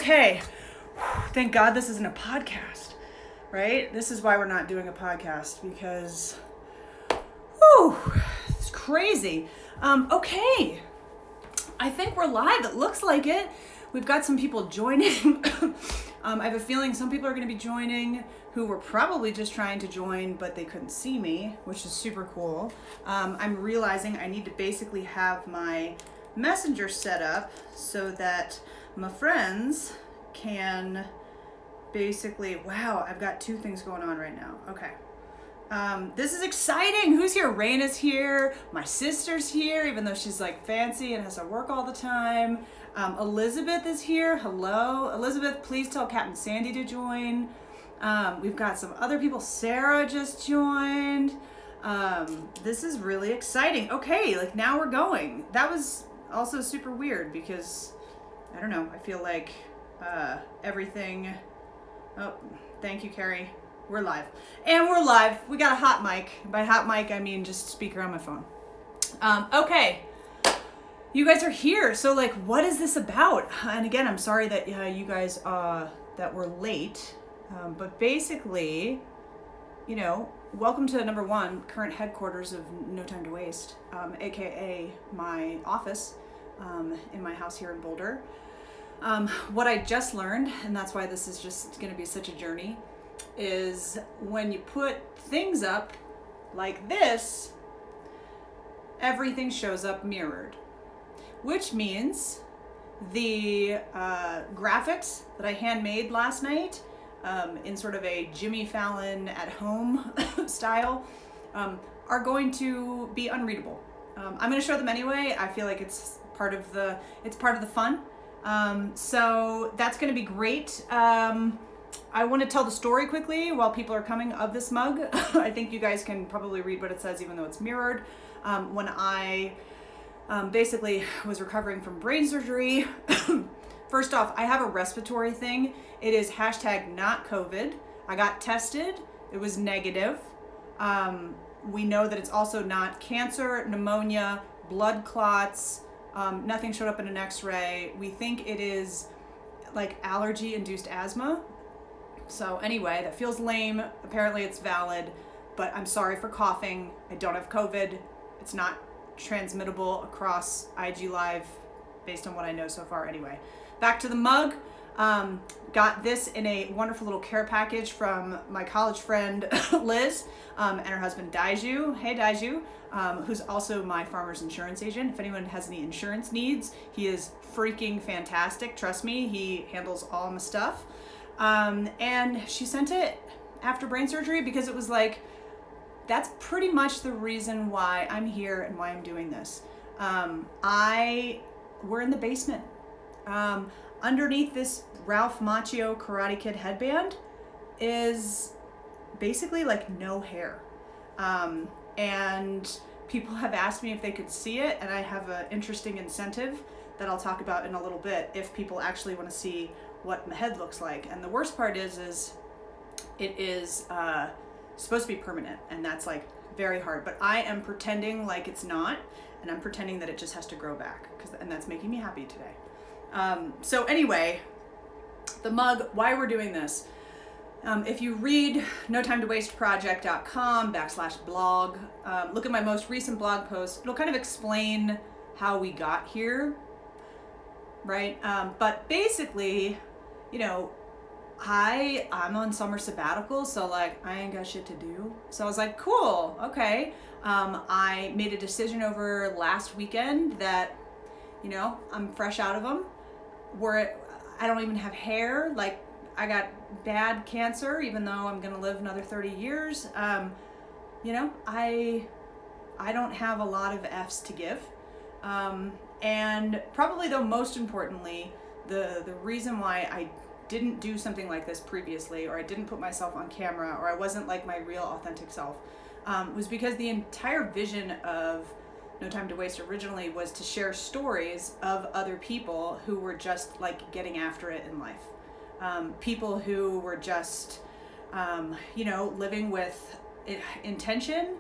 Okay, thank God this isn't a podcast, right? This is why we're not doing a podcast, because, it's crazy. Okay, I think we're live. It looks like it. We've got some people joining. I have a feeling some people are going to be joining who were probably just trying to join, but they couldn't see me, which is super cool. I'm realizing I need to basically have my messenger set up so that my friends can basically, wow, I've got two things going on right now. Okay. This is exciting. Who's here? Rain is here. My sister's here, even though she's like fancy and has to work all the time. Elizabeth is here. Hello. Elizabeth, please tell Captain Sandy to join. We've got some other people. Sarah just joined. This is really exciting. Okay, like now we're going. That was also super weird because, I don't know, I feel like everything... Oh, thank you, Carrie. We're live. And we're live. We got a hot mic. By hot mic, I mean just speaker on my phone. Okay. You guys are here. So, like, what is this about? And again, I'm sorry that you guys that were late. But basically, you know, welcome to number one, current headquarters of No Time to Waste, aka my office in my house here in Boulder. What I just learned, and that's why this is just going to be such a journey, is when you put things up like this, everything shows up mirrored, which means the graphics that I handmade last night in sort of a Jimmy Fallon at home style are going to be unreadable. I'm going to show them anyway. I feel like it's part of the fun. So that's going to be great. I want to tell the story quickly while people are coming of this mug. I think you guys can probably read what it says even though it's mirrored. When I basically was recovering from brain surgery, first off, I have a respiratory thing. It is hashtag not COVID. I got tested. It was negative. We know that it's also not cancer, pneumonia, blood clots. Nothing showed up in an x-ray. We think it is like allergy-induced asthma. So anyway, that feels lame. Apparently it's valid, but I'm sorry for coughing. I don't have COVID. It's not transmittable across IGLIVE based on what I know so far. Anyway, back to the mug. Got this in a wonderful little care package from my college friend Liz and her husband Daiju. Hey Daiju, who's also my farmer's insurance agent. If anyone has any insurance needs, he is freaking fantastic. Trust me, he handles all my stuff. And she sent it after brain surgery because it was like, that's pretty much the reason why I'm here and why I'm doing this. We're in the basement. Underneath this Ralph Macchio Karate Kid headband is basically like no hair. And people have asked me if they could see it, and I have an interesting incentive that I'll talk about in a little bit if people actually want to see what my head looks like. And the worst part is it is supposed to be permanent, and that's like very hard. But I am pretending like it's not, and I'm pretending that it just has to grow back, and that's making me happy today. So anyway, the mug, why we're doing this. If you read notimetowasteproject.com/blog, look at my most recent blog post. It'll kind of explain how we got here, right? But basically, you know, I'm on summer sabbatical, so like I ain't got shit to do. So I was like, cool, okay. I made a decision over last weekend that, you know, I'm fresh out of them. I don't even have hair. Like, I got bad cancer, even though I'm gonna live another 30 years. You know, I don't have a lot of F's to give. And probably though, most importantly, the reason why I didn't do something like this previously, or I didn't put myself on camera, or I wasn't like my real authentic self, was because the entire vision of No Time to Waste originally was to share stories of other people who were just like getting after it in life. People who were just, you know, living with intention,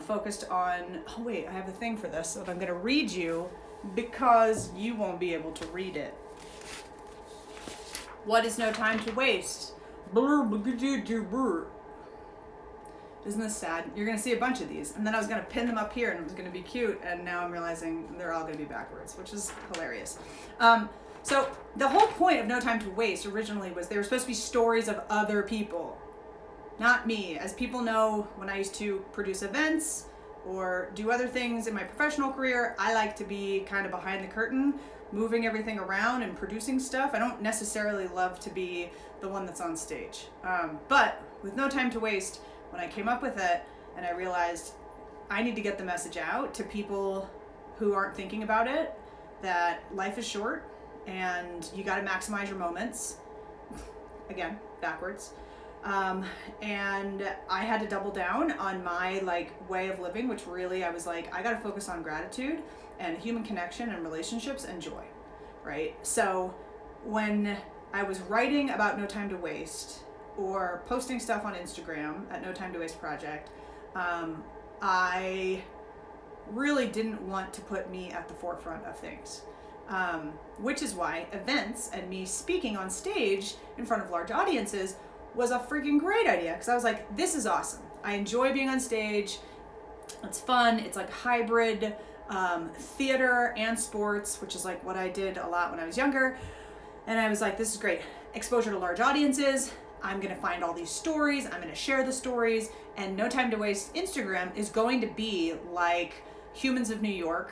focused on, oh wait, I have a thing for this that I'm going to read you because you won't be able to read it. What is no time to waste? Isn't this sad? You're going to see a bunch of these. And then I was going to pin them up here and it was going to be cute. And now I'm realizing they're all going to be backwards, which is hilarious. So the whole point of No Time to Waste originally was they were supposed to be stories of other people, not me. As people know, when I used to produce events or do other things in my professional career, I like to be kind of behind the curtain, moving everything around and producing stuff. I don't necessarily love to be the one that's on stage. But with No Time to Waste, when I came up with it and I realized I need to get the message out to people who aren't thinking about it, that life is short and you got to maximize your moments. Again, backwards. And I had to double down on my way of living, which really I was like, I got to focus on gratitude and human connection and relationships and joy, right? So when I was writing about No Time to Waste or posting stuff on Instagram at No Time to Waste Project, I really didn't want to put me at the forefront of things. Which is why events and me speaking on stage in front of large audiences was a freaking great idea, because I was like, this is awesome. I enjoy being on stage. It's fun. It's like hybrid theater and sports, which is like what I did a lot when I was younger. And I was like, this is great. Exposure to large audiences. I'm going to find all these stories. I'm going to share the stories. And No Time to Waste Instagram is going to be like Humans of New York,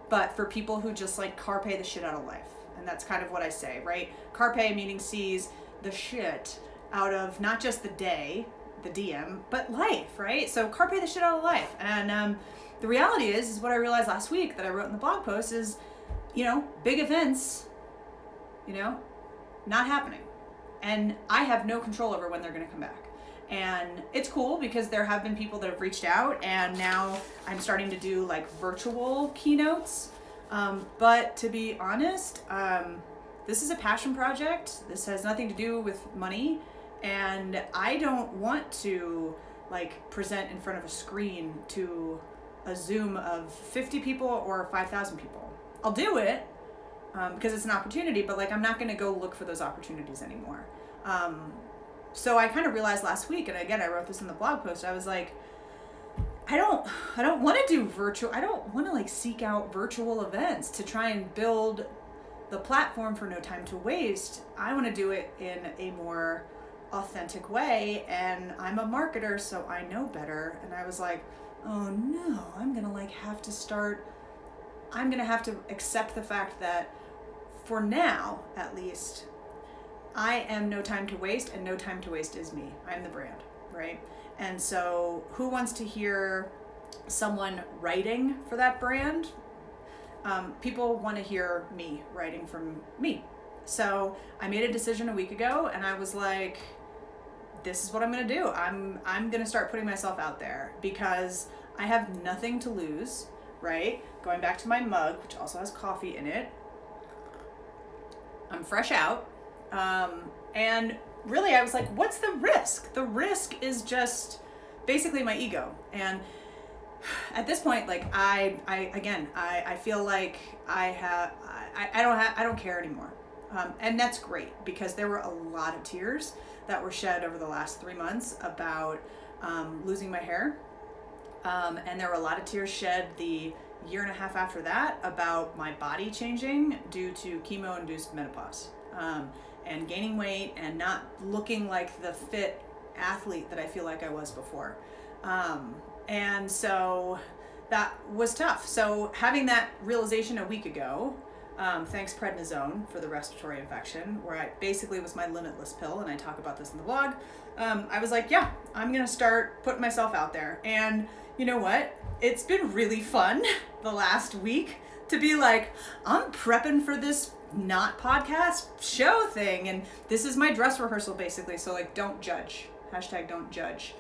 but for people who just like carpe the shit out of life. And that's kind of what I say, right? Carpe meaning seize the shit out of not just the day, the DM, but life, right? So carpe the shit out of life. And the reality is what I realized last week that I wrote in the blog post is, big events, not happening. And I have no control over when they're going to come back. And it's cool because there have been people that have reached out, and now I'm starting to do like virtual keynotes. But to be honest, this is a passion project. This has nothing to do with money. And I don't want to present in front of a screen to a Zoom of 50 people or 5,000 people. I'll do it because it's an opportunity, but I'm not going to go look for those opportunities anymore. So I kind of realized last week, and again, I wrote this in the blog post, I was like, I don't want to do virtual. I don't want to seek out virtual events to try and build the platform for No Time to Waste. I want to do it in a more authentic way, and I'm a marketer, so I know better. And I was like, oh no, I'm going to have to accept the fact that for now, at least, I am No Time to Waste, and No Time to Waste is me. I'm the brand, right? And so who wants to hear someone writing for that brand? People want to hear me writing from me. So I made a decision a week ago, and I was like, this is what I'm going to do. I'm going to start putting myself out there because I have nothing to lose, right? Going back to my mug, which also has coffee in it. I'm fresh out. And really I was like, what's the risk? The risk is just basically my ego. And at this point, I feel like I don't care anymore. And that's great because there were a lot of tears that were shed over the last 3 months about, losing my hair. And there were a lot of tears shed the year and a half after that about my body changing due to chemo-induced menopause. And gaining weight and not looking like the fit athlete that I feel like I was before. And so that was tough. So having that realization a week ago, thanks prednisone for the respiratory infection, where I basically was my limitless pill, and I talk about this in the blog. I was like, yeah, I'm going to start putting myself out there. And you know what? It's been really fun the last week to be like, I'm prepping for this not podcast show thing, and this is my dress rehearsal basically, so don't judge, #don't judge.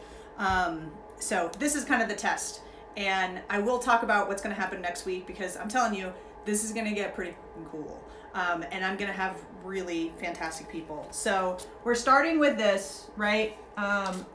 So this is kind of the test, and I will talk about what's going to happen next week because I'm telling you this is going to get pretty cool, and I'm going to have really fantastic people. So we're starting with this, right?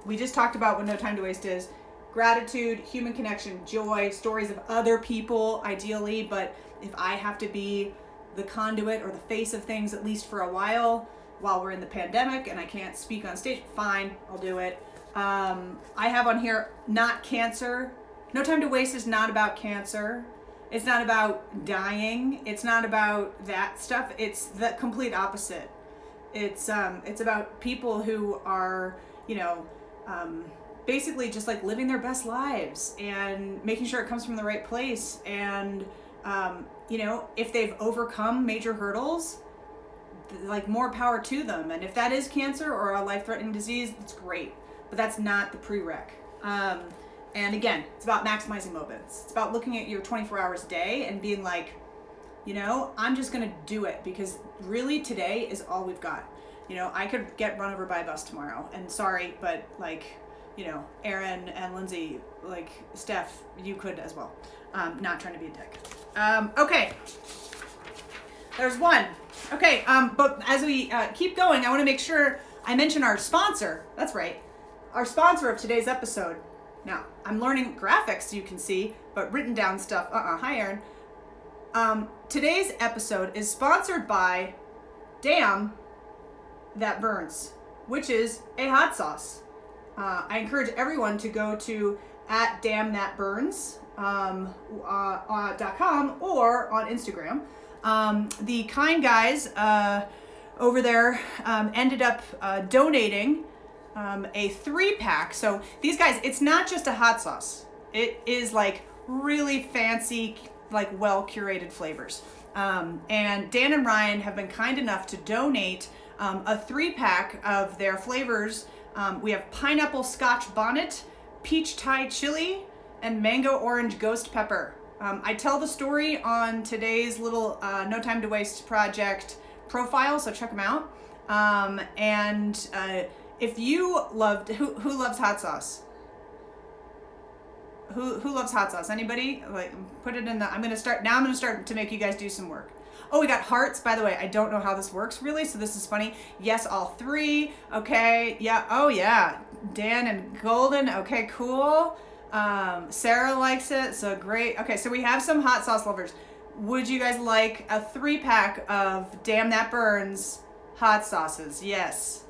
We just talked about what No Time to Waste is: gratitude, human connection, joy, stories of other people ideally, but if I have to be the conduit or the face of things, at least for a while, while we're in the pandemic and I can't speak on stage, fine, I'll do it. I have on here, not cancer. No Time to Waste is not about cancer. It's not about dying. It's not about that stuff. It's the complete opposite. It's about people who are, basically just like living their best lives and making sure it comes from the right place. And, if they've overcome major hurdles, like more power to them. And if that is cancer or a life-threatening disease, that's great. But that's not the prereq. And again, it's about maximizing moments. It's about looking at your 24 hours a day and being like, I'm just going to do it because really today is all we've got. I could get run over by a bus tomorrow. And sorry, but Aaron and Lindsay, like Steph, you could as well. Not trying to be a dick. Okay. There's one. Okay. But as we keep going, I want to make sure I mention our sponsor. That's right. Our sponsor of today's episode. Now, I'm learning graphics so you can see, but written down stuff. Hi, Aaron. Today's episode is sponsored by Damn That Burns, which is a hot sauce. I encourage everyone to go to @damnthatburns.com or on Instagram. The kind guys over there ended up donating a 3-pack. So these guys, it's not just a hot sauce. It is like really fancy, like well curated flavors. And Dan and Ryan have been kind enough to donate a 3-pack of their flavors. We have pineapple scotch bonnet, peach Thai chili, and mango orange ghost pepper. I tell the story on today's little No Time to Waste project profile, so check them out. If you loved, who loves hot sauce? Who loves hot sauce? Anybody? Like, put it in the, I'm going to start to make you guys do some work. Oh, we got hearts. By the way, I don't know how this works really, so this is funny. Yes, all 3. Okay. Yeah. Oh, yeah. Dan and Golden. Okay, cool. Sarah likes it, so great. Okay, so we have some hot sauce lovers. Would you guys like a 3-pack of Damn That Burns hot sauces? Yes.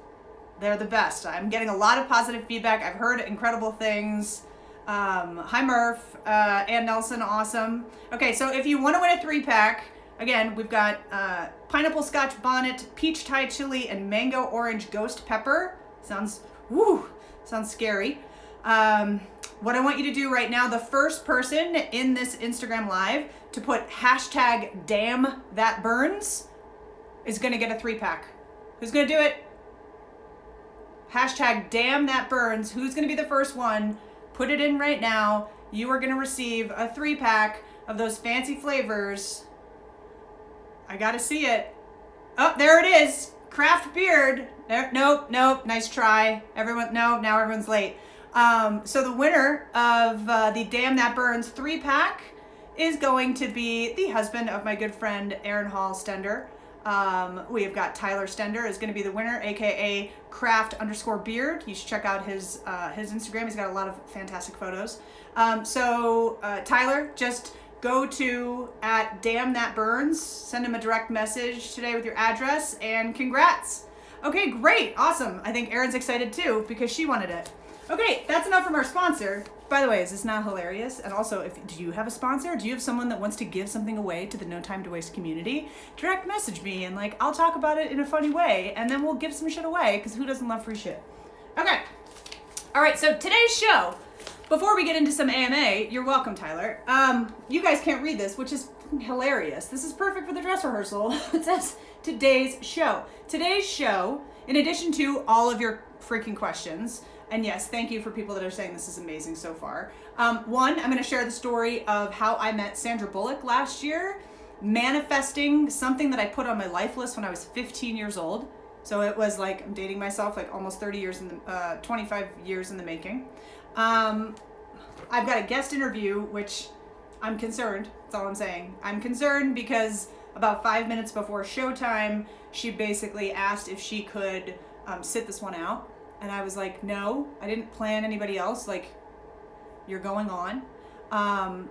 They're the best. I'm getting a lot of positive feedback. I've heard incredible things. Hi, Murph. Ann Nelson, awesome. Okay, so if you want to win a 3-pack, again, we've got pineapple scotch bonnet, peach Thai chili, and mango orange ghost pepper. Sounds scary. What I want you to do right now, the first person in this Instagram live to put #DamnThatBurns is going to get a 3-pack. Who's going to do it? #DamnThatBurns. Who's going to be the first one? Put it in right now. You are going to receive a 3-pack of those fancy flavors. I got to see it. Oh, there it is. Craft beard. There, nope. Nice try. Now everyone's late. So the winner of the Damn That Burns 3-pack is going to be the husband of my good friend Aaron Hall Stender. We have got Tyler Stender is going to be the winner, aka craft_beard. You should check out his Instagram. He's got a lot of fantastic photos. Tyler, just go to @DamnThatBurns, send him a direct message today with your address, and congrats. Okay, great, awesome. I think Erin's excited too because she wanted it. Okay, that's enough from our sponsor. By the way, is this not hilarious? And also, do you have a sponsor? Do you have someone that wants to give something away to the No Time to Waste community? Direct message me and I'll talk about it in a funny way and then we'll give some shit away because who doesn't love free shit? Okay. All right, so today's show, before we get into some AMA, you're welcome, Tyler. You guys can't read this, which is hilarious. This is perfect for the dress rehearsal. It says today's show. Today's show, in addition to all of your freaking questions, and yes, thank you for people that are saying this is amazing so far. One, I'm going to share the story of how I met Sandra Bullock last year, manifesting something that I put on my life list when I was 15 years old. So it was I'm dating myself, almost 25 years in the making. I've got a guest interview, which I'm concerned. That's all I'm saying. I'm concerned because about 5 minutes before showtime, she basically asked if she could sit this one out. And I was like, no, I didn't plan anybody else. You're going on.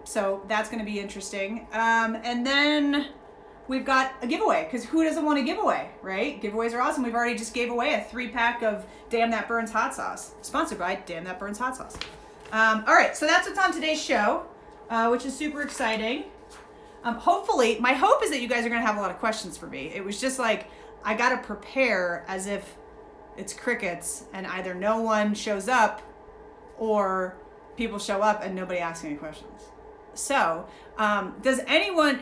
So that's going to be interesting. And then we've got a giveaway, because who doesn't want a giveaway, right? Giveaways are awesome. We've already just gave away a 3-pack of Damn That Burns hot sauce, sponsored by Damn That Burns hot sauce. All right, so that's what's on today's show, which is super exciting. Hopefully, my hope is that you guys are going to have a lot of questions for me. It was just like, I got to prepare as if it's crickets and either no one shows up or people show up and nobody asks any questions. So, does anyone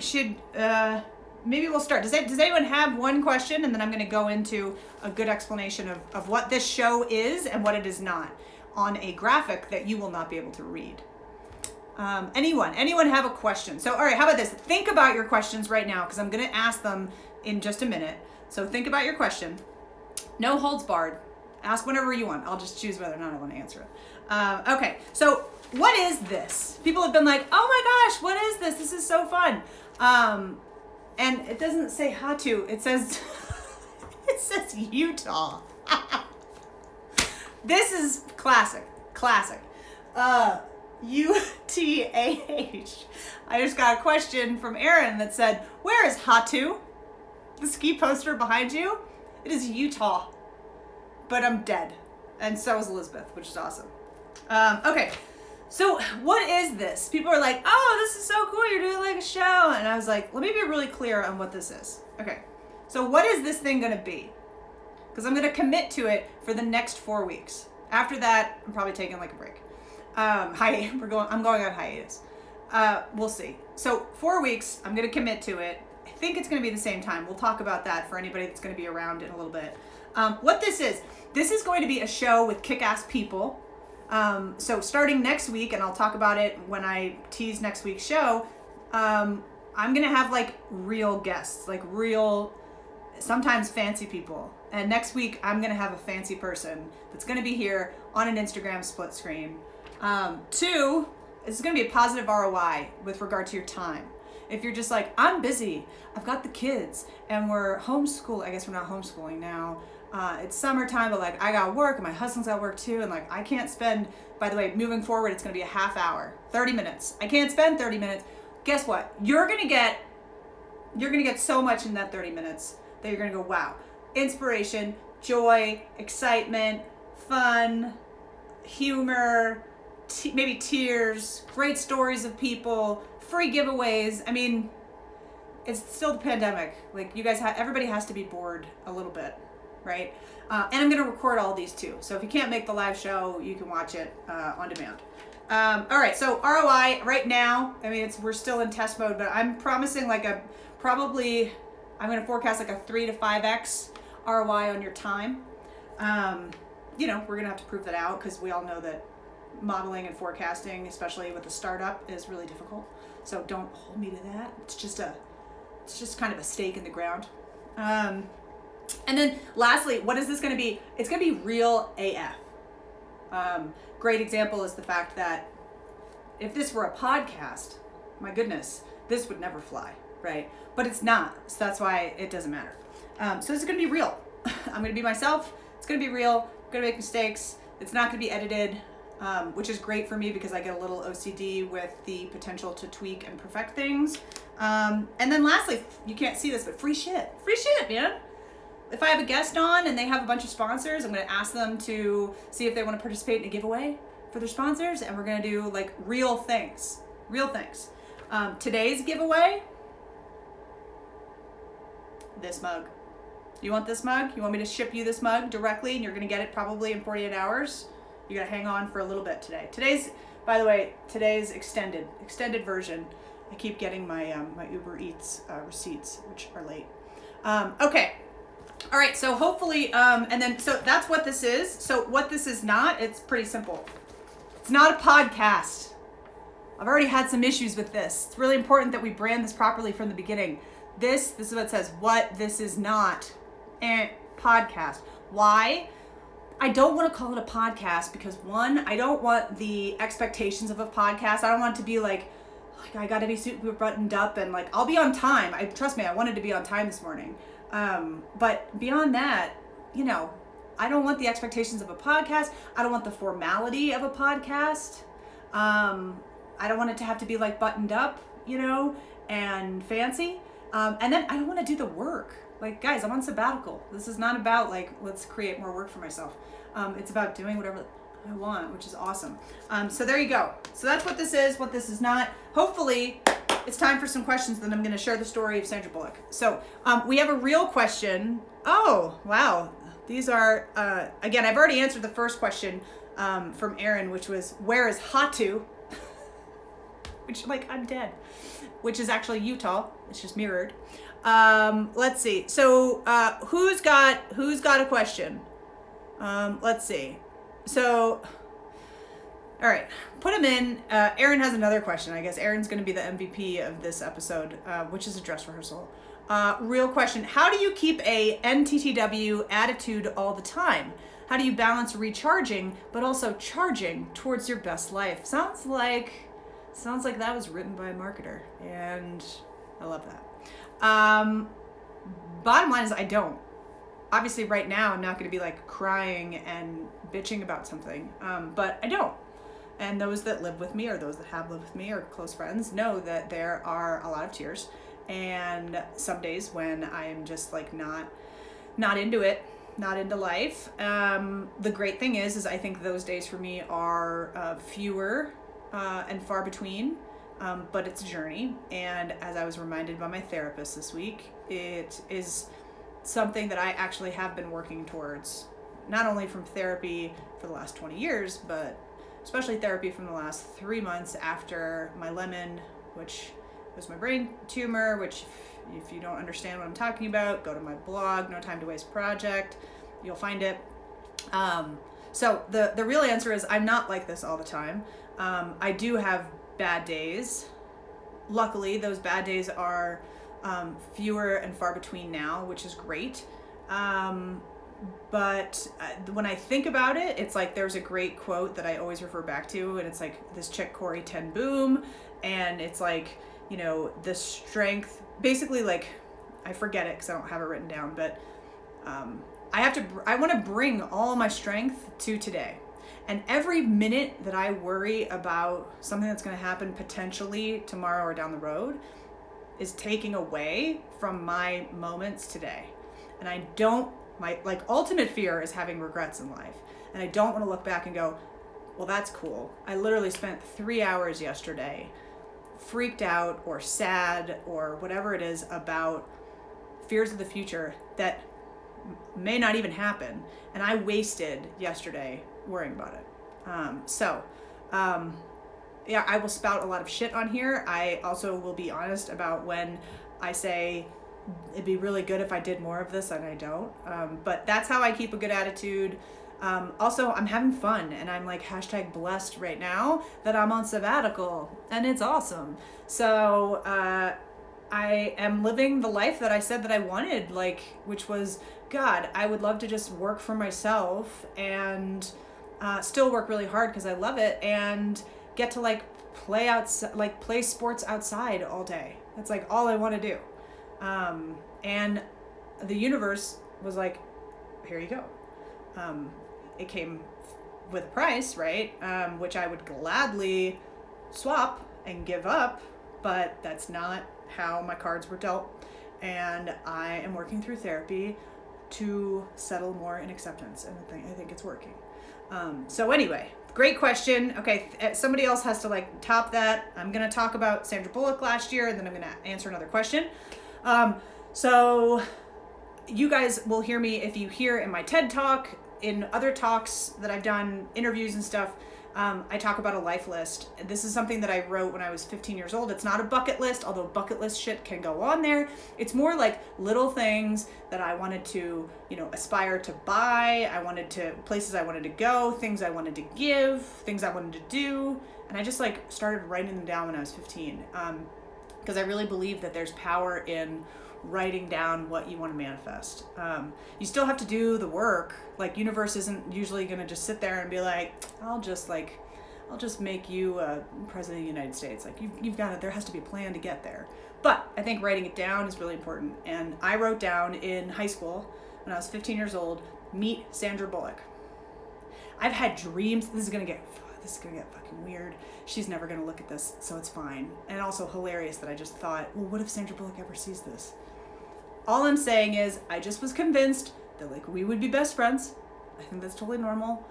maybe we'll start. Does anyone have one question? And then I'm going to go into a good explanation of what this show is and what it is not on a graphic that you will not be able to read. Anyone have a question? So, all right, how about this? Think about your questions right now, because I'm going to ask them in just a minute. So think about your question. No holds barred. Ask whenever you want. I'll just choose whether or not I want to answer it. Okay, so what is this? People have been like, oh my gosh, what is this? This is so fun. And it doesn't say Hatu. It says, it says Utah. This is classic. UTAH. I just got a question from Aaron that said, where is Hatu? The ski poster behind you? It is Utah. But I'm dead. And so is Elizabeth, which is awesome. Okay. So what is this? People are like, oh, this is so cool. You're doing like a show. And I was like, let me be really clear on what this is. Okay. So what is this thing going to be? Because I'm going to commit to it for the next 4 weeks. After that, I'm probably taking like a break. I'm going on hiatus. We'll see. So 4 weeks, I'm going to commit to it. I think it's going to be the same time. We'll talk about that for anybody that's going to be around in a little bit. What this is going to be a show with kick-ass people. So starting next week, and I'll talk about it when I tease next week's show, I'm going to have like real guests, like real, sometimes fancy people. And next week, I'm going to have a fancy person that's going to be here on an Instagram split screen. 2, it's going to be a positive ROI with regard to your time. If you're just like, I'm busy, I've got the kids, and we're homeschool. I guess we're not homeschooling now. It's summertime, but like I got work, and my husband's got work too, and like I can't spend, by the way, moving forward, it's going to be a half hour, 30 minutes. I can't spend 30 minutes. Guess what? You're going to get so much in that 30 minutes that you're going to go, wow. Inspiration, joy, excitement, fun, humor, maybe tears, great stories of people, free giveaways. I mean, it's still the pandemic. Like you guys everybody has to be bored a little bit, right? And I'm going to record all these too. So if you can't make the live show, you can watch it on demand. All right. So ROI right now, I mean, we're still in test mode, but I'm promising like I'm going to forecast like a 3 to 5x ROI on your time. We're going to have to prove that out, because we all know that modeling and forecasting, especially with a startup, is really difficult. So don't hold me to that. It's just kind of a stake in the ground. And then lastly, what is this going to be? It's going to be real AF. Great example is the fact that if this were a podcast, my goodness, this would never fly, right? But it's not. So that's why it doesn't matter. So this is going to be real. I'm going to be myself. It's going to be real. I'm going to make mistakes. It's not going to be edited. Which is great for me because I get a little OCD with the potential to tweak and perfect things. And then lastly, you can't see this, but free shit, man. If I have a guest on and they have a bunch of sponsors, I'm going to ask them to see if they want to participate in a giveaway for their sponsors. And we're going to do like real things. Today's giveaway, this mug. You want this mug? You want me to ship you this mug directly, and you're going to get it probably in 48 hours? You gotta hang on for a little bit today. By the way, today's extended version. I keep getting my my Uber Eats receipts, which are late. Okay, all right. So hopefully, so that's what this is. So what this is not, it's pretty simple. It's not a podcast. I've already had some issues with this. It's really important that we brand this properly from the beginning. This is what it says. What this is not a podcast. Why? I don't want to call it a podcast because, one, I don't want the expectations of a podcast. I don't want it to be like I got to be super buttoned up and like I'll be on time. Trust me, I wanted to be on time this morning. But beyond that, I don't want the expectations of a podcast. I don't want the formality of a podcast. I don't want it to have to be like buttoned up, and fancy. And then I don't want to do the work. Like, guys, I'm on sabbatical. This is not about like, let's create more work for myself. It's about doing whatever I want, which is awesome. So there you go. So that's what this is not. Hopefully it's time for some questions. Then I'm going to share the story of Sandra Bullock. So we have a real question. Oh, wow. These are, again, I've already answered the first question from Aaron, which was, where is Hatu? Which, like, I'm dead. Which is actually Utah. It's just mirrored. Let's see. So who's got a question? Let's see. So, all right, put them in. Aaron has another question. I guess Aaron's going to be the MVP of this episode, which is a dress rehearsal. Real question. How do you keep a NTTW attitude all the time? How do you balance recharging, but also charging towards your best life? Sounds like that was written by a marketer, and I love that. Bottom line is I don't. Obviously right now I'm not going to be like crying and bitching about something, but I don't. And those that live with me, or those that have lived with me, or close friends, know that there are a lot of tears, and some days when I am just like not into it, not into life. The great thing is I think those days for me are fewer and far between, but it's a journey. And as I was reminded by my therapist this week, it is something that I actually have been working towards, not only from therapy for the last 20 years, but especially therapy from the last 3 months after my lemon, which was my brain tumor, which if you don't understand what I'm talking about, go to my blog, No Time to Waste Project, you'll find it. So the real answer is I'm not like this all the time. I do have bad days. Luckily, those bad days are fewer and far between now, which is great. But when I think about it, it's like there's a great quote that I always refer back to, and it's like this chick Corey Ten Boom, and it's like, you know, the strength, basically, like, I forget it because I don't have it written down, but I want to bring all my strength to today. And every minute that I worry about something that's going to happen potentially tomorrow or down the road is taking away from my moments today. And I don't, my like ultimate fear is having regrets in life. And I don't want to look back and go, well, that's cool. I literally spent 3 hours yesterday freaked out or sad or whatever it is about fears of the future that may not even happen. And I wasted yesterday worrying about it. Yeah, I will spout a lot of shit on here. I also will be honest about when I say it'd be really good if I did more of this and I don't. But that's how I keep a good attitude. Also, I'm having fun, and I'm like #blessed right now that I'm on sabbatical, and it's awesome. So I am living the life that I said that I wanted, like, which was, God, I would love to just work for myself and still work really hard because I love it, and get to like play sports outside all day. That's like all I want to do. And the universe was like, here you go. It came with a price, right? Which I would gladly swap and give up, but that's not how my cards were dealt. And I am working through therapy to settle more in acceptance, and I think it's working. So anyway, great question. Okay, somebody else has to like top that. I'm gonna talk about Sandra Bullock last year, and then I'm gonna answer another question. So you guys will hear me, if you hear in my TED Talk, in other talks that I've done, interviews and stuff, I talk about a life list. This is something that I wrote when I was 15 years old. It's not a bucket list, although bucket list shit can go on there. It's more like little things that I wanted to, you know, aspire to buy. Places I wanted to go, things I wanted to give, things I wanted to do. And I just like started writing them down when I was 15. Because I really believe that there's power in writing down what you want to manifest. You still have to do the work. Like, universe isn't usually going to just sit there and be like, I'll just make you president of the United States. Like, you've got it. There has to be a plan to get there. But I think writing it down is really important. And I wrote down in high school when I was 15 years old, meet Sandra Bullock. I've had dreams. This is this is gonna get fucking weird. She's never gonna look at this, so it's fine. And also hilarious that I just thought, well, what if Sandra Bullock ever sees this? All I'm saying is, I just was convinced that like we would be best friends. I think that's totally normal.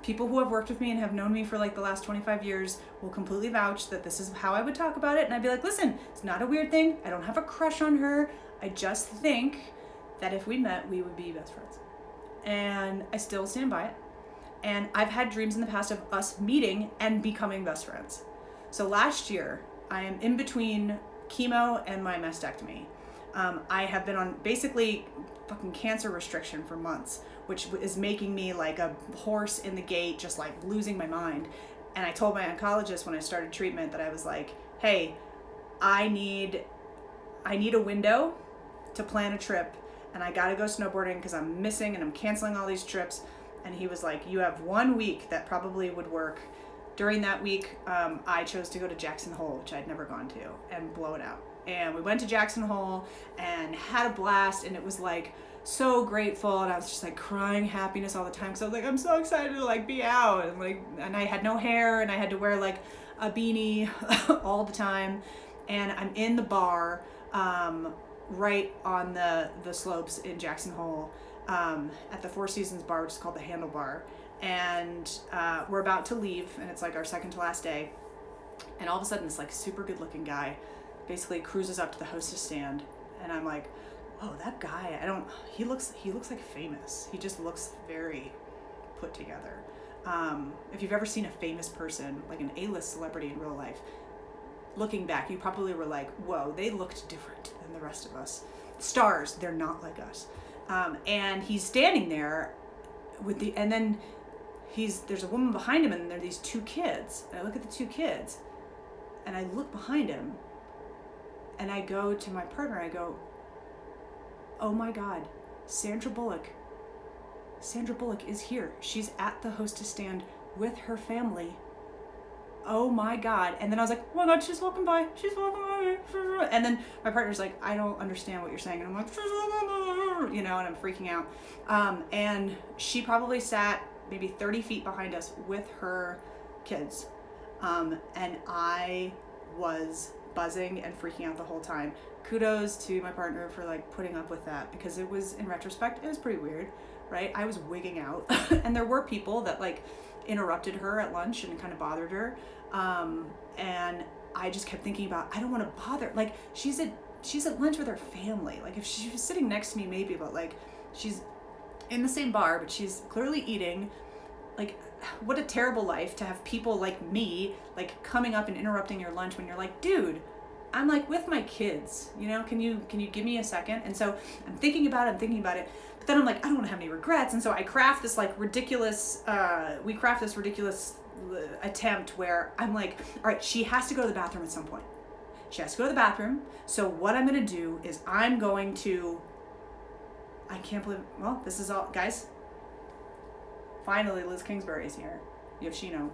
People who have worked with me and have known me for like the last 25 years will completely vouch that this is how I would talk about it. And I'd be like, listen, it's not a weird thing. I don't have a crush on her. I just think that if we met, we would be best friends. And I still stand by it. And I've had dreams in the past of us meeting and becoming best friends. So last year, I am in between chemo and my mastectomy. I have been on basically fucking cancer restriction for months, which is making me like a horse in the gate, just like losing my mind. And I told my oncologist when I started treatment that I was like, hey, I need a window to plan a trip, and I gotta go snowboarding because I'm missing and I'm canceling all these trips. And he was like, you have 1 week that probably would work. During that week, I chose to go to Jackson Hole, which I'd never gone to, and blow it out. And we went to Jackson Hole and had a blast, and it was like so grateful, and I was just like crying happiness all the time because I was like, I'm so excited to like be out, and I had no hair and I had to wear like a beanie all the time, and I'm in the bar right on the slopes in Jackson Hole at the Four Seasons bar, which is called the Handlebar, and we're about to leave, and it's like our second to last day, and all of a sudden this like super good looking guy basically cruises up to the hostess stand, and I'm like, oh, that guy, he looks like famous. He just looks very put together. If you've ever seen a famous person, like an A-list celebrity in real life, looking back, you probably were like, whoa, they looked different than the rest of us. Stars, they're not like us. And he's standing there and then there's a woman behind him, and there are these 2 kids. And I look at the 2 kids, and I look behind him, and I go to my partner, I go, oh my God, Sandra Bullock is here. She's at the hostess stand with her family. Oh my God. And then I was like, oh my God, she's walking by. And then my partner's like, I don't understand what you're saying. And I'm like, and I'm freaking out. And she probably sat maybe 30 feet behind us with her kids. And I was buzzing and freaking out the whole time. Kudos to my partner for like putting up with that, because it was, in retrospect, it was pretty weird, right? I was wigging out and there were people that like interrupted her at lunch and kind of bothered her. And I just kept thinking about, I don't want to bother, like she's at lunch with her family. Like if she was sitting next to me, maybe, but like she's in the same bar, but she's clearly eating. Like, what a terrible life to have people like me like coming up and interrupting your lunch when you're like, dude, I'm like with my kids, can you give me a second? And so I'm thinking about it, but then I'm like, I don't want to have any regrets. And so I craft this like ridiculous, attempt where I'm like, all right, she has to go to the bathroom at some point. She has to go to the bathroom. So what I'm going to do is I can't believe, well, this is all, guys. Finally, Liz Kingsbury is here. Yoshino.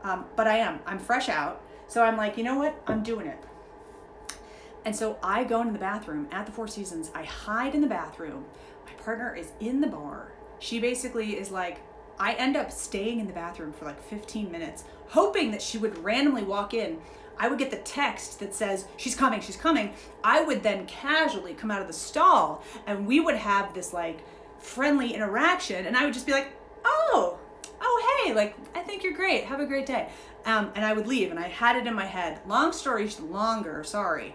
But I'm fresh out. So I'm like, you know what? I'm doing it. And so I go into the bathroom at the Four Seasons. I hide in the bathroom. My partner is in the bar. She basically is like, I end up staying in the bathroom for like 15 minutes, hoping that she would randomly walk in. I would get the text that says, she's coming, she's coming. I would then casually come out of the stall, and we would have this like friendly interaction. And I would just be like, oh, hey, like, I think you're great. Have a great day. And I would leave, and I had it in my head. Long story longer, sorry.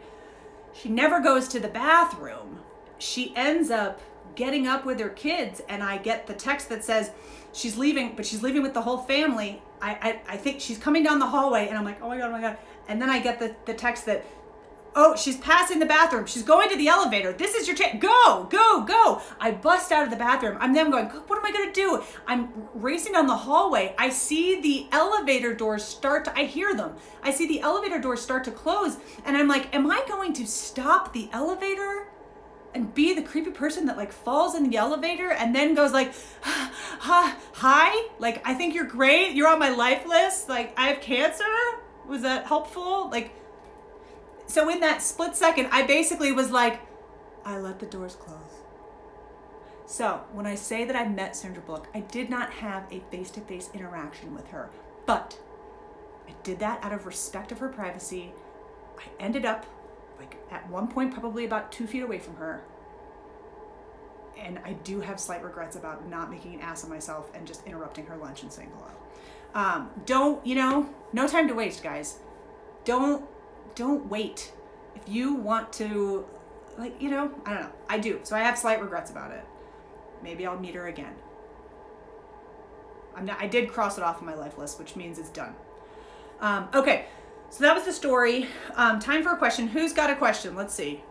She never goes to the bathroom. She ends up getting up with her kids, and I get the text that says she's leaving, but she's leaving with the whole family. I think she's coming down the hallway, and I'm like, oh my God. And then I get the text that, oh, she's passing the bathroom. She's going to the elevator. This is your chance. Go. I bust out of the bathroom. I'm then going, what am I going to do? I'm racing down the hallway. I see the elevator doors I hear them. I see the elevator doors start to close. And I'm like, am I going to stop the elevator and be the creepy person that like falls in the elevator and then goes like, hi? Like, I think you're great. You're on my life list. Like, I have cancer. Was that helpful? Like, so in that split second, I basically was like, I let the doors close. So when I say that I met Sandra Bullock, I did not have a face-to-face interaction with her, But I did that out of respect of her privacy. I ended up, like, at one point, probably about 2 feet away from her. And I do have slight regrets about not making an ass of myself and just interrupting her lunch and saying hello. No time to waste, guys. Don't wait. If you want to, I don't know. I do. So I have slight regrets about it. Maybe I'll meet her again. I did cross it off on my life list, which means it's done. Okay. So that was the story. Time for a question. Who's got a question? Let's see.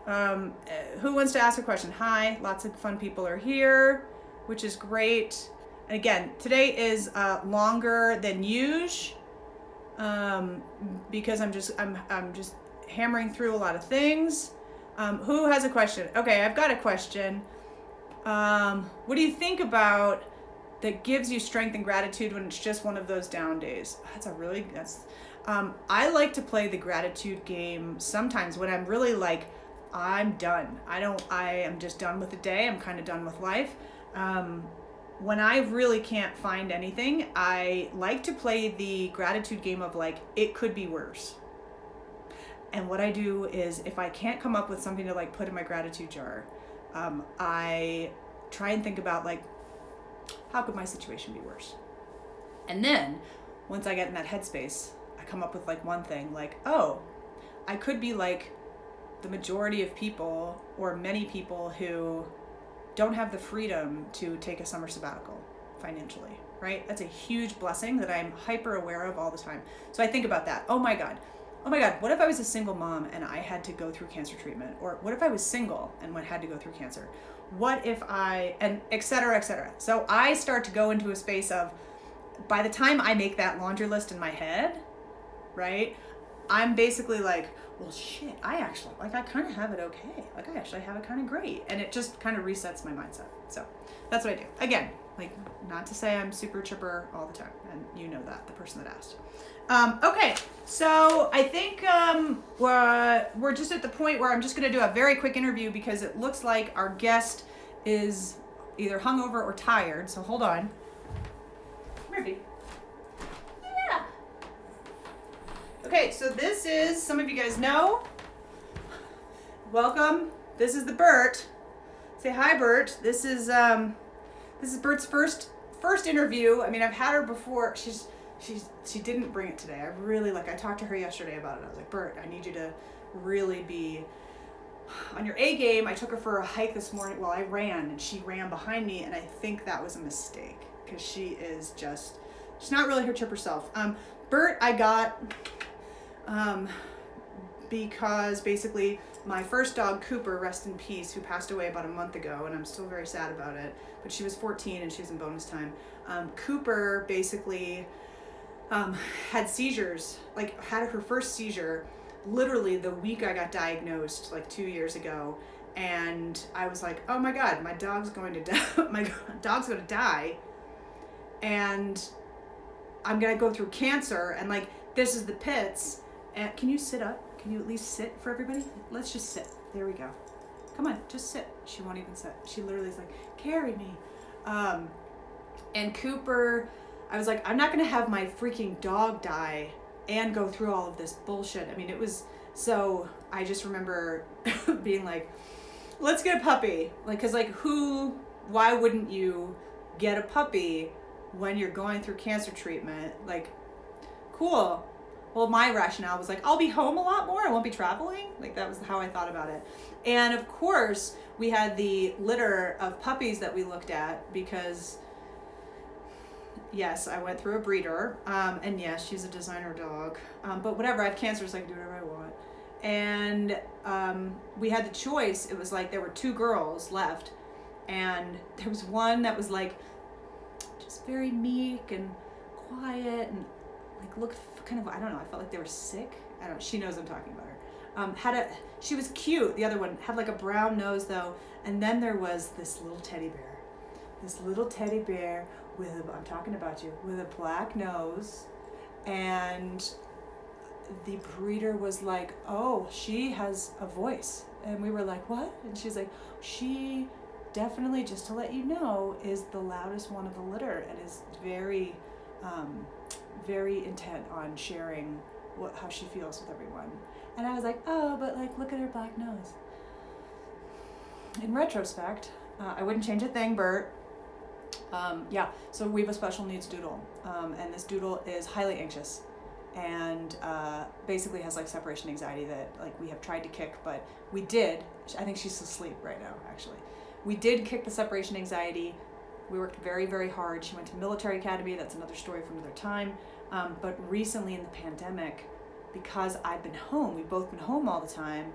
Who wants to ask a question? Hi. Lots of fun people are here, which is great. And again, today is longer than usual because I'm just hammering through a lot of things. Who has a question? Okay, I've got a question. What do you think about that gives you strength and gratitude when it's just one of those down days? I like to play the gratitude game sometimes when I'm really like, I'm done. I am just done with the day. I'm kind of done with life. When I really can't find anything, I like to play the gratitude game of like, it could be worse. And what I do is if I can't come up with something to like put in my gratitude jar, I try and think about like, how could my situation be worse? And then once I get in that headspace, I come up with like one thing like, oh, I could be like the majority of people or many people who don't have the freedom to take a summer sabbatical financially, right? That's a huge blessing that I'm hyper aware of all the time. So I think about that. Oh my God, what if I was a single mom and I had to go through cancer treatment? Or what if I was single and had to go through cancer? What if and et cetera, et cetera. So I start to go into a space of, by the time I make that laundry list in my head, right, I'm basically like, well, shit, I kind of have it okay. Like, I actually have it kind of great. And it just kind of resets my mindset. So that's what I do. Again, like, not to say I'm super chipper all the time. And you know that, the person that asked. Okay, so I think we're just at the point where I'm just going to do a very quick interview because it looks like our guest is either hungover or tired. So hold on. Bertie. Yeah. Okay, so this is, some of you guys know. Welcome. This is the Bert. Say hi, Bert. This is Bert's first interview. I mean, I've had her before. She didn't bring it today. I talked to her yesterday about it. I was like, Bert, I need you to really be on your A game. I took her for a hike this morning. Well, I ran and she ran behind me, and I think that was a mistake because she's not really her chipper self. Bert, I got because basically my first dog, Cooper, rest in peace, who passed away about a month ago, and I'm still very sad about it, but she was 14 and she was in bonus time. Cooper basically had seizures, like had her first seizure literally the week I got diagnosed, like 2 years ago. And I was like, oh my God, my dog's going to die. My dog's going to die. And I'm going to go through cancer. And like, this is the pits. And can you sit up? Can you at least sit for everybody? Let's just sit. There we go. Come on, just sit. She won't even sit. She literally is like, carry me. And Cooper, I was like, I'm not going to have my freaking dog die and go through all of this bullshit. I mean, so I just remember being like, let's get a puppy. Like, cause like why wouldn't you get a puppy when you're going through cancer treatment? Like, cool. Well, my rationale was like, I'll be home a lot more. I won't be traveling. Like, that was how I thought about it. And of course, we had the litter of puppies that we looked at because, yes, I went through a breeder. And yes, she's a designer dog. But whatever, I have cancer, so I can do whatever I want. And we had the choice. It was like there were 2 girls left. And there was one that was like just very meek and quiet and like looked kind of, I don't know, I felt like they were sick. I don't know, she knows I'm talking about her. She was cute. The other one had like a brown nose though. And then there was this little teddy bear. This little teddy bear with, I'm talking about you, with a black nose. And the breeder was like, oh, she has a voice. And we were like, what? And she's like, she definitely, just to let you know, is the loudest one of the litter and is very very intent on sharing how she feels with everyone. And I was like, oh, but like, look at her black nose. In retrospect, I wouldn't change a thing, Bert. Yeah, so we have a special needs doodle, and this doodle is highly anxious and basically has like separation anxiety that like we have tried to kick, but we did. I think she's asleep right now, actually. We did kick the separation anxiety. We worked very, very hard. She went to military academy. That's another story for another time. But recently in the pandemic, because I've been home, we've both been home all the time,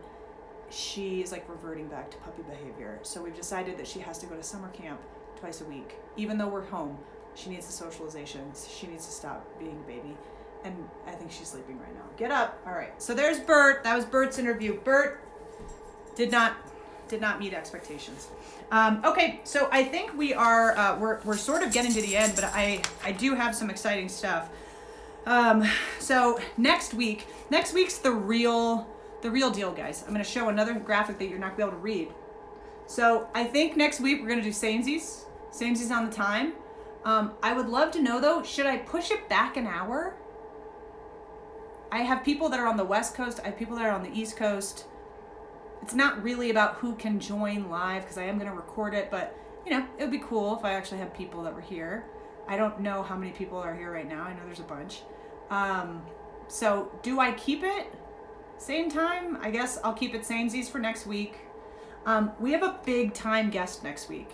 she is like reverting back to puppy behavior. So we've decided that she has to go to summer camp twice a week. Even though we're home, she needs the socialization. She needs to stop being a baby. And I think she's sleeping right now. Get up. All right. So there's Bert. That was Bert's interview. Bert did not meet expectations. Okay, so I think we are we're sort of getting to the end, but I do have some exciting stuff. So next week's the real deal, guys. I'm going to show another graphic that you're not going to be able to read. So I think next week we're going to do samesies on the time. I would love to know though, should I push it back an hour? I have people that are on the West Coast. I have people that are on the East Coast. It's not really about who can join live because I am going to record it, but you know, it would be cool if I actually had people that were here. I don't know how many people are here right now. I know there's a bunch. So do I keep it same time? I guess I'll keep it samesies for next week. We have a big time guest next week.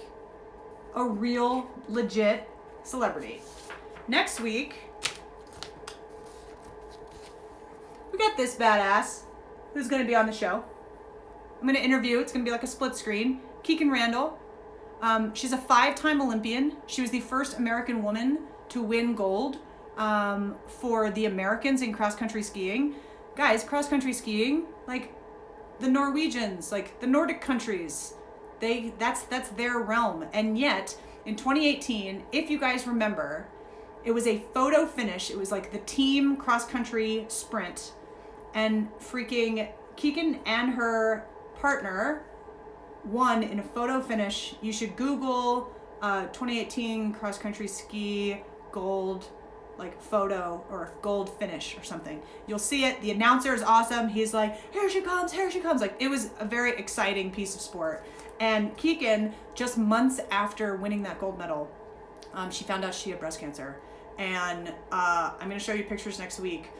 A real legit celebrity. Next week, we got this badass who's going to be on the show. I'm going to interview. It's going to be like a split screen. Keegan Randall. She's a 5-time Olympian. She was the first American woman to win gold for the Americans in cross-country skiing. Guys, cross-country skiing, like the Norwegians, like the Nordic countries, that's their realm. And yet, in 2018, if you guys remember, it was a photo finish. It was like the team cross-country sprint. And freaking Keegan and her partner won in a photo finish. You should Google 2018 cross-country ski gold like photo or gold finish or something. You'll see it. The announcer is awesome. He's like, here she comes, here she comes. Like, it was a very exciting piece of sport. And Keegan, just months after winning that gold medal, she found out she had breast cancer. And I'm going to show you pictures next week.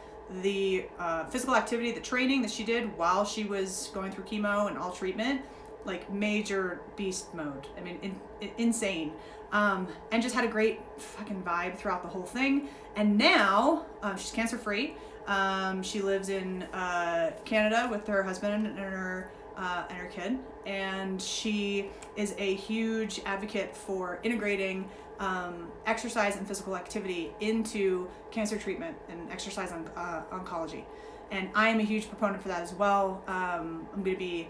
The physical activity, the training that she did while she was going through chemo and all treatment, like major beast mode. I mean, insane. And just had a great fucking vibe throughout the whole thing. And now she's cancer free. She lives in Canada with her husband and her kid. And she is a huge advocate for integrating exercise and physical activity into cancer treatment and exercise oncology. And I am a huge proponent for that as well. I'm going to be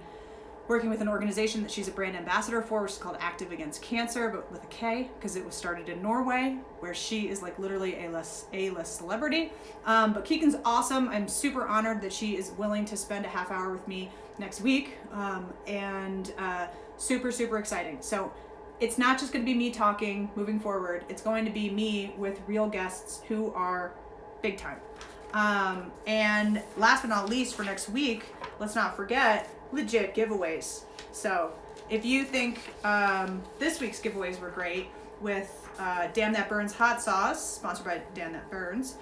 working with an organization that she's a brand ambassador for, which is called Active Against Cancer, but with a K, because it was started in Norway, where she is like literally A-list celebrity. But Keegan's awesome. I'm super honored that she is willing to spend a half hour with me next week, and super, super exciting. So it's not just going to be me talking moving forward. It's going to be me with real guests who are big time. And last but not least for next week, let's not forget legit giveaways. So if you think this week's giveaways were great with Damn That Burns hot sauce, sponsored by Damn That Burns,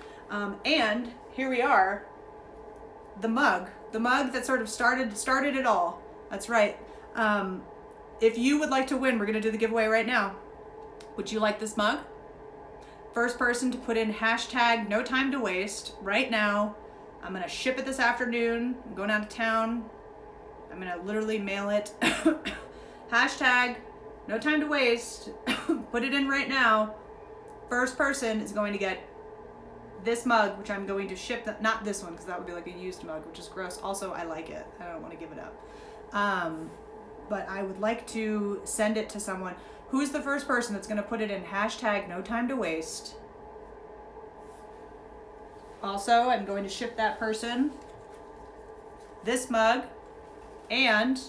and here we are, the mug that sort of started it all. That's right. If you would like to win, we're going to do the giveaway right now. Would you like this mug? First person to put in hashtag no time to waste right now. I'm going to ship it this afternoon. I'm going out of town. I'm going to literally mail it. Hashtag no time to waste. Put it in right now. First person is going to get this mug, which I'm going to ship. Not this one, because that would be like a used mug, which is gross. Also, I like it. I don't want to give it up. But I would like to send it to someone. Who's the first person that's going to put it in hashtag no time to waste? Also, I'm going to ship that person this mug. And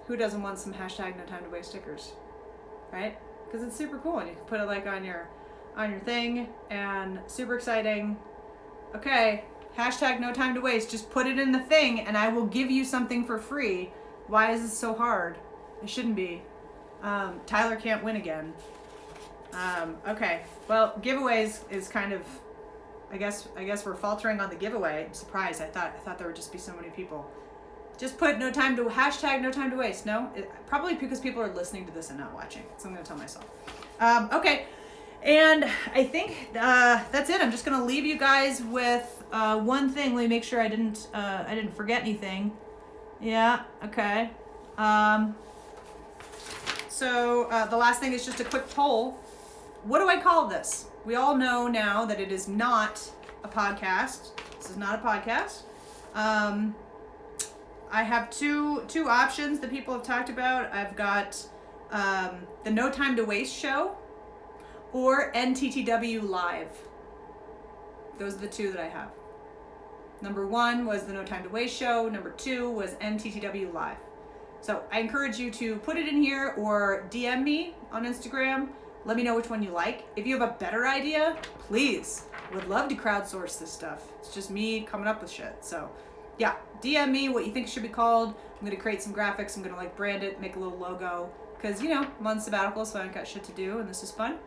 who doesn't want some hashtag no time to waste stickers, right? Because it's super cool and you can put it like on your on your thing, and super exciting. Okay, hashtag no time to waste. Just put it in the thing and I will give you something for free. Why is this so hard? It shouldn't be. Tyler can't win again. Okay, well, giveaways is kind of, I guess we're faltering on the giveaway. I'm surprised. I thought there would just be so many people. Just put hashtag no time to waste. No, probably because people are listening to this and not watching. So I'm gonna tell myself. Okay, and I think that's it. I'm just gonna leave you guys with one thing. Let me make sure I didn't forget anything. Yeah. Okay. So the last thing is just a quick poll. What do I call this? We all know now that it is not a podcast. This is not a podcast. I have two options that people have talked about. I've got the No Time to Waste show or NTTW Live. Those are the two that I have. Number 1 was the No Time to Waste show. Number 2 was NTTW Live. So I encourage you to put it in here or DM me on Instagram. Let me know which one you like. If you have a better idea, please. Would love to crowdsource this stuff. It's just me coming up with shit. So yeah, DM me what you think it should be called. I'm going to create some graphics. I'm going to brand it, make a little logo. Because, I'm on sabbatical, so I ain't got shit to do, and this is fun.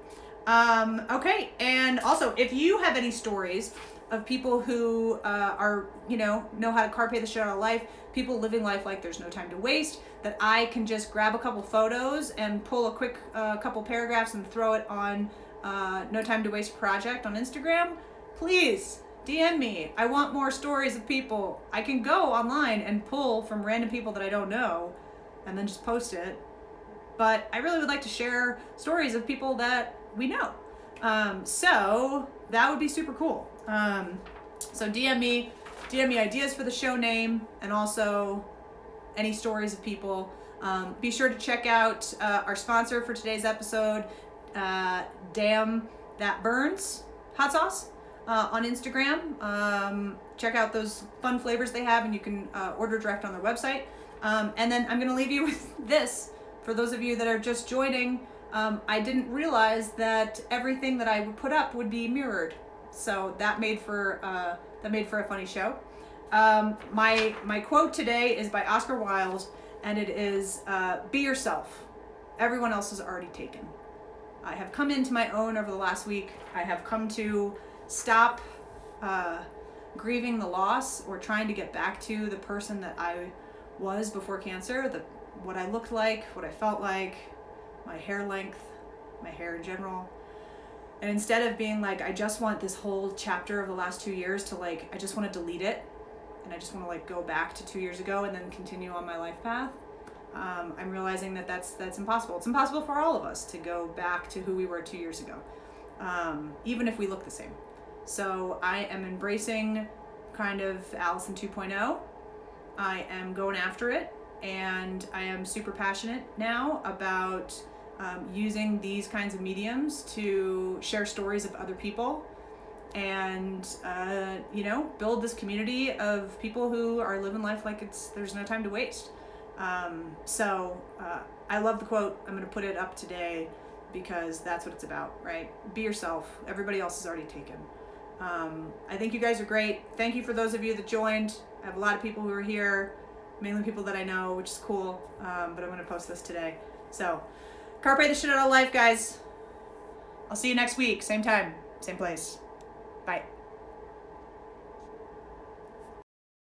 Okay, and also, if you have any stories of people who are, know how to carpe the shit out of life, people living life like there's no time to waste, that I can just grab a couple photos and pull a quick couple paragraphs and throw it on No Time to Waste Project on Instagram, please DM me. I want more stories of people. I can go online and pull from random people that I don't know and then just post it. But I really would like to share stories of people that we know. So that would be super cool. So DM me ideas for the show name and also any stories of people. Be sure to check out our sponsor for today's episode, Damn That Burns Hot Sauce on Instagram. Check out those fun flavors they have, and you can order direct on their website. And then I'm going to leave you with this. For those of you that are just joining, I didn't realize that everything that I would put up would be mirrored. So that made for a funny show. My quote today is by Oscar Wilde, and it is, "Be yourself. Everyone else is already taken." I have come into my own over the last week. I have come to stop grieving the loss or trying to get back to the person that I was before cancer, what I looked like, what I felt like, my hair length, my hair in general. And instead of being like, I just want this whole chapter of the last 2 years to I just want to delete it. And I just want to go back to 2 years ago and then continue on my life path. I'm realizing that that's impossible. It's impossible for all of us to go back to who we were 2 years ago. Even if we look the same. So I am embracing kind of Allison 2.0. I am going after it. And I am super passionate now about using these kinds of mediums to share stories of other people and, build this community of people who are living life like there's no time to waste. So I love the quote. I'm going to put it up today because that's what it's about, right? Be yourself. Everybody else is already taken. I think you guys are great. Thank you for those of you that joined. I have a lot of people who are here. Mainly people that I know, which is cool, but I'm going to post this today. So, carpe the shit out of life, guys. I'll see you next week. Same time, same place. Bye.